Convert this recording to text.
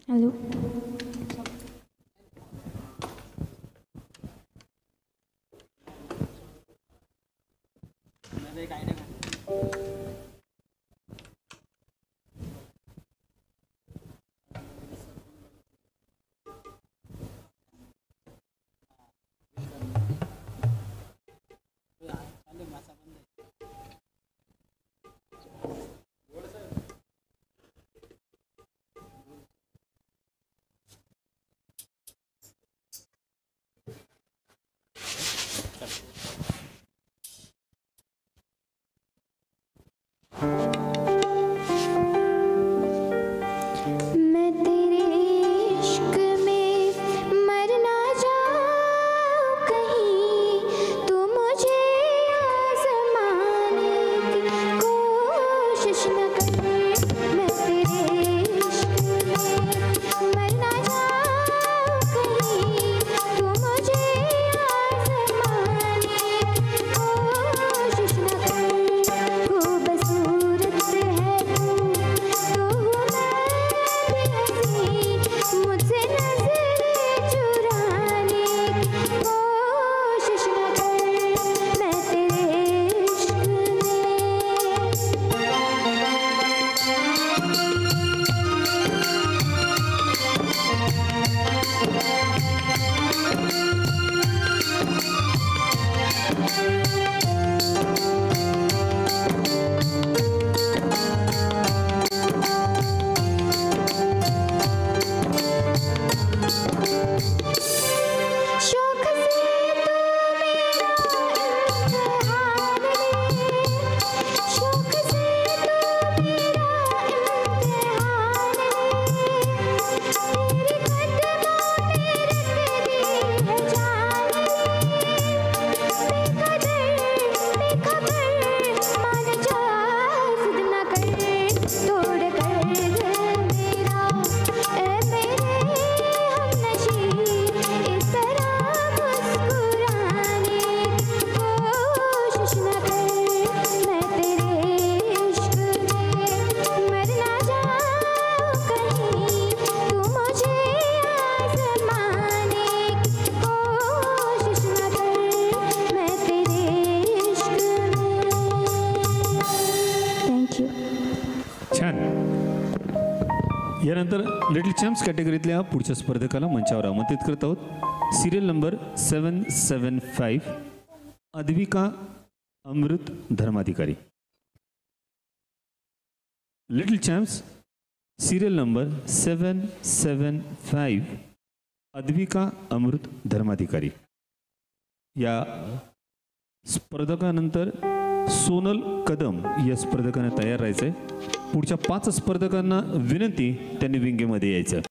Hello. मैं तेरे इश्क में मर ना जाऊं कहीं, तू मुझे आज़माने की कोशिश न कर। मैं तेरे इश्क में मर ना जाऊं कहीं, तू मुझे आज़माने की कोशिश न कर। खूबसूरत है तू मुझसे नजरें चुराने की कोशिश न कर। मैं तेरे इश्क शौक से तू मेरा इम्तिहान ले, शौक से तू मेरा इम्तिहान ले। तेरे कदमों में रख दी है जान ले। बेखबर मान जा, जिद न कर, तोड़ कर दिल मेरा। ऐ मेरे हमनशी, इस तरह मुस्कुराने की कोशिश न कर। मैं तेरे इश्क में मर ना जाऊं कहीं, तू मुझे आज़माने की कोशिश न कर। मैं तेरे इश्क में। Thank you. छान. यानंतर लिटिल चॅम्प्स कॅटेगरीतल्या पुढच्या स्पर्धकाला मंचावर आमंत्रित करत आहोत. Serial number 775 Advika Amrut Dharmadhikari. Little champs serial number 775 Advika Amrut Dharmadhikari. या स्पर्धकानंतर सोनल कदम या स्पर्धकांना तयार राहायचं आहे. पुढच्या 5 स्पर्धकांना विनंती, त्यांनी विंगेमध्ये यायचं.